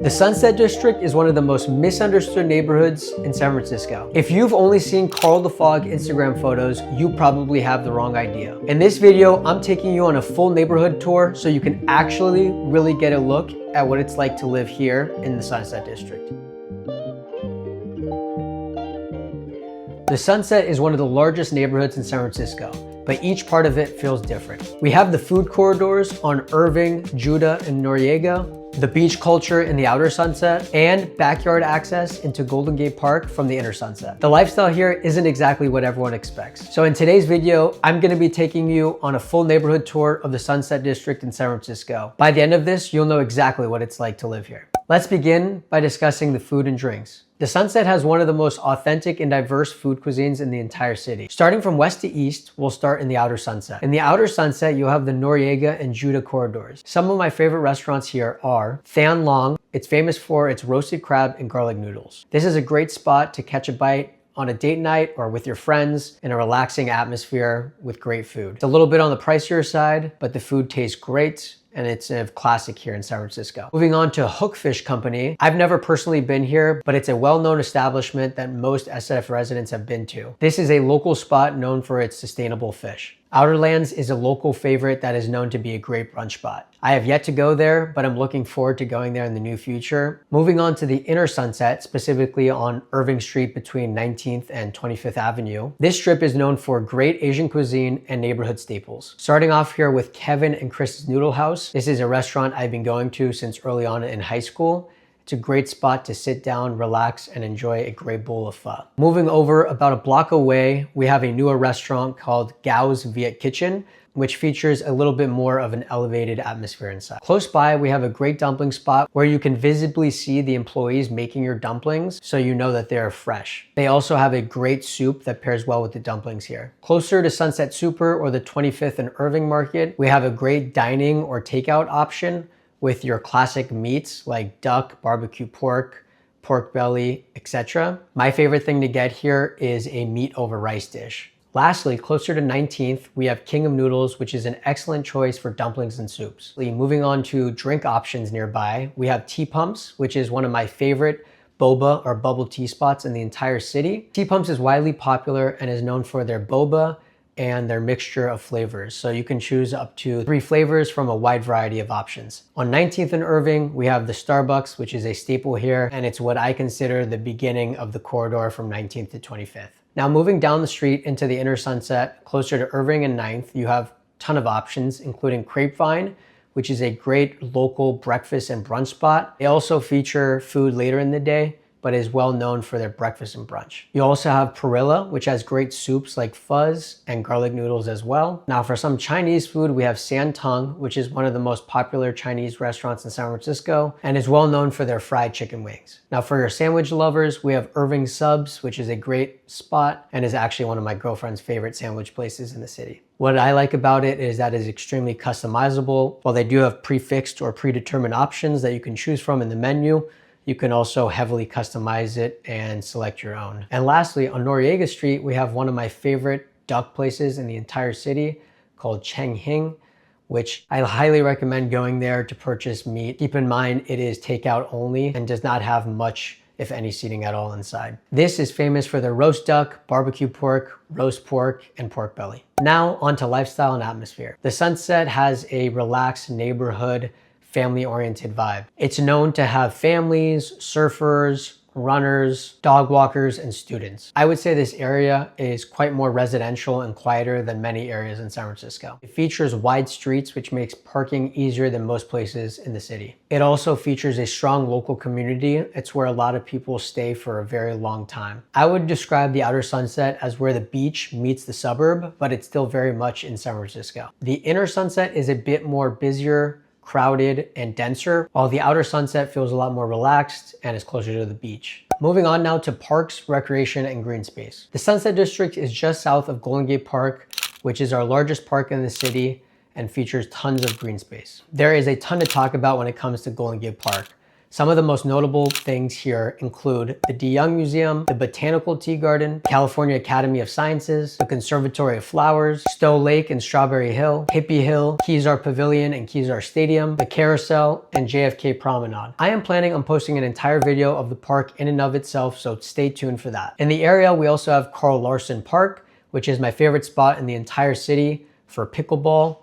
The Sunset District is one of the most misunderstood neighborhoods in San Francisco. If you've only seen Carl the Fog Instagram photos, you probably have the wrong idea. In this video, I'm taking you on a full neighborhood tour so you can actually really get a look at what it's like to live here in the Sunset District. The Sunset is one of the largest neighborhoods in San Francisco, but each part of it feels different. We have the food corridors on Irving, Judah, and Noriega, the beach culture in the outer Sunset, and backyard access into Golden Gate Park from the inner Sunset. The lifestyle here isn't exactly what everyone expects. So in today's video, I'm gonna be taking you on a full neighborhood tour of the Sunset District in San Francisco. By the end of this, you'll know exactly what it's like to live here. Let's begin by discussing the food and drinks. The Sunset has one of the most authentic and diverse food cuisines in the entire city. Starting from west to east, we'll start in the outer Sunset. In the outer Sunset, you'll have the Noriega and Judah corridors. Some of my favorite restaurants here are Than Long. It's famous for its roasted crab and garlic noodles. This is a great spot to catch a bite on a date night or with your friends in a relaxing atmosphere with great food. It's a little bit on the pricier side, but the food tastes great, and it's a classic here in San Francisco. Moving on to Hookfish Company. I've never personally been here, but it's a well-known establishment that most SF residents have been to. This is a local spot known for its sustainable fish. Outerlands is a local favorite that is known to be a great brunch spot. I have yet to go there, but I'm looking forward to going there in the near future. Moving on to the inner Sunset, specifically on Irving Street between 19th and 25th Avenue. This strip is known for great Asian cuisine and neighborhood staples. Starting off here with Kevin and Chris's Noodle House. This is a restaurant I've been going to since early on in high school. It's a great spot to sit down, relax, and enjoy a great bowl of pho. Moving over about a block away, we have a newer restaurant called Gao's Viet Kitchen, which features a little bit more of an elevated atmosphere inside. Close by, we have a great dumpling spot where you can visibly see the employees making your dumplings so you know that they are fresh. They also have a great soup that pairs well with the dumplings here. Closer to Sunset Super or the 25th and Irving Market, we have a great dining or takeout option with your classic meats like duck, barbecue pork, pork belly, etc. My favorite thing to get here is a meat over rice dish. Lastly, closer to 19th, we have King of Noodles, which is an excellent choice for dumplings and soups. Moving on to drink options nearby, we have Tea Pumps, which is one of my favorite boba or bubble tea spots in the entire city. Tea Pumps is widely popular and is known for their boba and their mixture of flavors. So you can choose up to 3 flavors from a wide variety of options. On 19th and Irving, we have the Starbucks, which is a staple here, and it's what I consider the beginning of the corridor from 19th to 25th. Now moving down the street into the inner Sunset, closer to Irving and 9th, you have a ton of options, including Grapevine, which is a great local breakfast and brunch spot. They also feature food later in the day, but is well known for their breakfast and brunch. You also have Perilla, which has great soups like fuzz and garlic noodles as well. Now for some Chinese food, we have San Tung, which is one of the most popular Chinese restaurants in San Francisco and is well known for their fried chicken wings. Now for your sandwich lovers, we have Irving Subs, which is a great spot and is actually one of my girlfriend's favorite sandwich places in the city. What I like about it is that it's extremely customizable. While they do have prefixed or predetermined options that you can choose from in the menu, you can also heavily customize it and select your own. And lastly, on Noriega Street, we have one of my favorite duck places in the entire city called Cheng Hing, which I highly recommend going there to purchase meat. Keep in mind, it is takeout only and does not have much, if any, seating at all inside. This is famous for their roast duck, barbecue pork, roast pork, and pork belly. Now onto lifestyle and atmosphere. The Sunset has a relaxed neighborhood, family-oriented vibe. It's known to have families, surfers, runners, dog walkers, and students. I would say this area is quite more residential and quieter than many areas in San Francisco. It features wide streets, which makes parking easier than most places in the city. It also features a strong local community. It's where a lot of people stay for a very long time. I would describe the outer Sunset as where the beach meets the suburb, but it's still very much in San Francisco. The inner Sunset is a bit more busier, crowded, and denser, while the outer Sunset feels a lot more relaxed and is closer to the beach. Moving on now to parks, recreation, and green space. The Sunset District is just south of Golden Gate Park, which is our largest park in the city and features tons of green space. There is a ton to talk about when it comes to Golden Gate Park. Some of the most notable things here include the De Young Museum, the Botanical Tea Garden, California Academy of Sciences, the Conservatory of Flowers, Stowe Lake and Strawberry Hill, Hippie Hill, Kezar Pavilion and Kezar Stadium, the Carousel, and JFK Promenade. I am planning on posting an entire video of the park in and of itself, so stay tuned for that. In the area, we also have Carl Larson Park, which is my favorite spot in the entire city for pickleball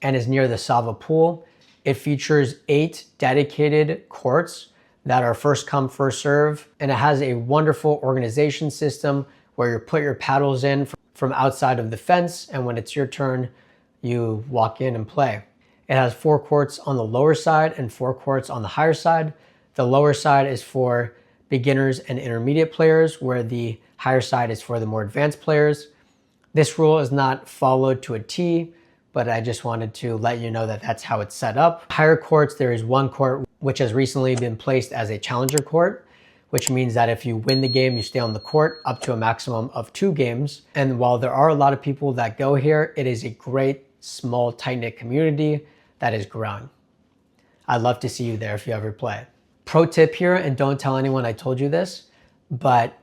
and is near the Sava Pool. It features 8 dedicated courts that are first come, first serve, and it has a wonderful organization system where you put your paddles in from outside of the fence, and when it's your turn, you walk in and play. It has 4 courts on the lower side and 4 courts on the higher side. The lower side is for beginners and intermediate players, where the higher side is for the more advanced players. This rule is not followed to a T, but I just wanted to let you know that that's how it's set up. Higher courts, there is 1 court which has recently been placed as a challenger court, which means that if you win the game, you stay on the court up to a maximum of 2 games. And while there are a lot of people that go here, it is a great, small, tight-knit community that is growing. I'd love to see you there if you ever play. Pro tip here, and don't tell anyone I told you this, but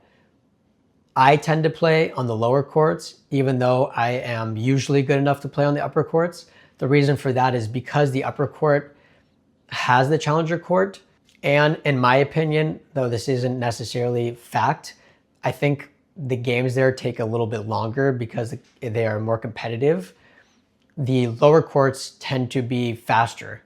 I tend to play on the lower courts, even though I am usually good enough to play on the upper courts. The reason for that is because the upper court has the challenger court. And in my opinion, though this isn't necessarily fact, I think the games there take a little bit longer because they are more competitive. The lower courts tend to be faster,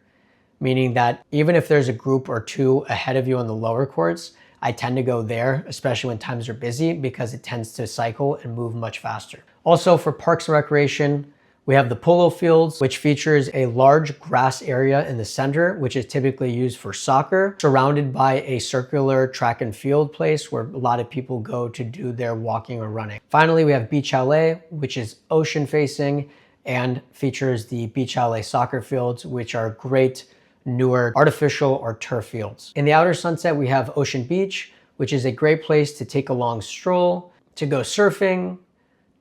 meaning that even if there's a group or 2 ahead of you on the lower courts, I tend to go there, especially when times are busy, because it tends to cycle and move much faster. Also, for parks and recreation, we have the polo fields, which features a large grass area in the center, which is typically used for soccer, surrounded by a circular track and field place where a lot of people go to do their walking or running. Finally, we have Beach LA, which is ocean facing and features the Beach LA soccer fields, which are great newer artificial or turf fields. In the outer Sunset, we have Ocean Beach, which is a great place to take a long stroll, to go surfing,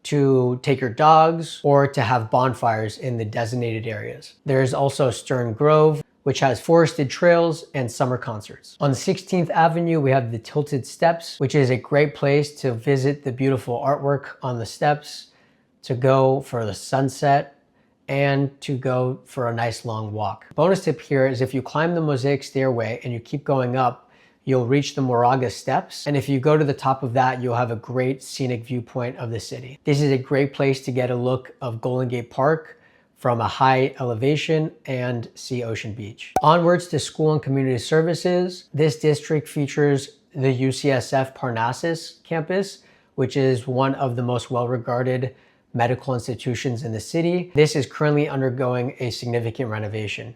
to take your dogs, or to have bonfires in the designated areas. There's also Stern Grove, which has forested trails and summer concerts. On 16th Avenue, we have the Tilted Steps, which is a great place to visit the beautiful artwork on the steps, to go for the sunset, and to go for a nice long walk. Bonus tip here is if you climb the Mosaic Stairway and you keep going up, you'll reach the Moraga Steps. And if you go to the top of that, you'll have a great scenic viewpoint of the city. This is a great place to get a look of Golden Gate Park from a high elevation and see Ocean Beach. Onwards to school and community services. This district features the UCSF Parnassus campus, which is one of the most well-regarded medical institutions in the city. This is currently undergoing a significant renovation.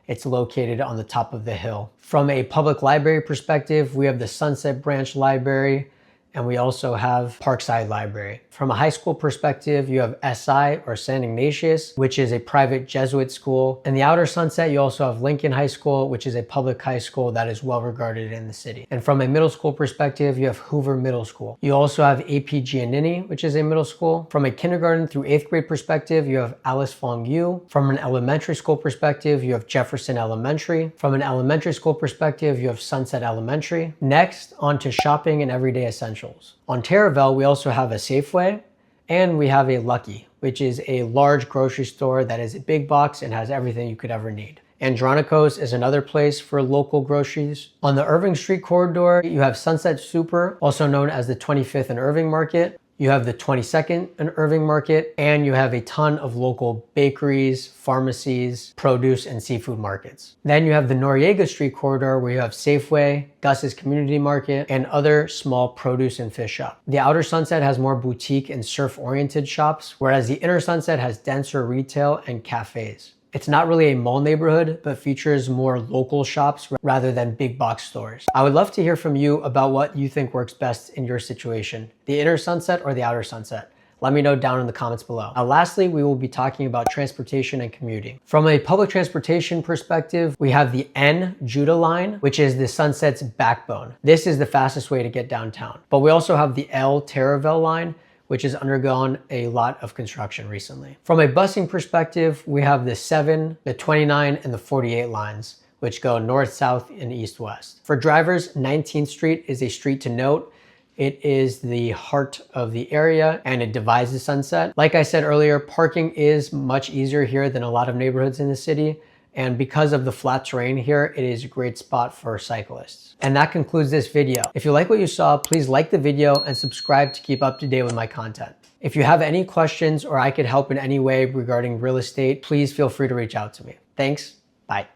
It's located on the top of the hill. From a public library perspective, we have the Sunset Branch Library, and we also have Parkside Library. From a high school perspective, you have SI or San Ignatius, which is a private Jesuit school. In the outer Sunset, you also have Lincoln High School, which is a public high school that is well regarded in the city. And from a middle school perspective, you have Hoover Middle School. You also have AP Giannini, which is a middle school. From a kindergarten through 8th grade perspective, you have Alice Fong Yu. From an elementary school perspective, you have Jefferson Elementary. From an elementary school perspective, you have Sunset Elementary. Next, on to shopping and everyday essentials. On Terraville, we also have a Safeway and we have a Lucky, which is a large grocery store that is a big box and has everything you could ever need. Andronikos is another place for local groceries. On the Irving Street corridor, you have Sunset Super, also known as the 25th and Irving Market. You have the 22nd and Irving Market, and you have a ton of local bakeries, pharmacies, produce, and seafood markets. Then you have the Noriega Street corridor where you have Safeway, Gus's Community Market, and other small produce and fish shops. The outer Sunset has more boutique and surf-oriented shops, whereas the inner Sunset has denser retail and cafes. It's not really a mall neighborhood, but features more local shops rather than big box stores. I would love to hear from you about what you think works best in your situation, the inner Sunset or the outer Sunset. Let me know down in the comments below. Now, lastly, we will be talking about transportation and commuting. From a public transportation perspective, we have the N Judah line, which is the Sunset's backbone. This is the fastest way to get downtown. But we also have the L Terraville line, which has undergone a lot of construction recently. From a busing perspective, we have the 7, the 29, and the 48 lines, which go north, south, and east, west. For drivers, 19th Street is a street to note. It is the heart of the area and it divides the Sunset. Like I said earlier, parking is much easier here than a lot of neighborhoods in the city. And because of the flat terrain here, it is a great spot for cyclists. And that concludes this video. If you like what you saw, please like the video and subscribe to keep up to date with my content. If you have any questions or I could help in any way regarding real estate, please feel free to reach out to me. Thanks. Bye.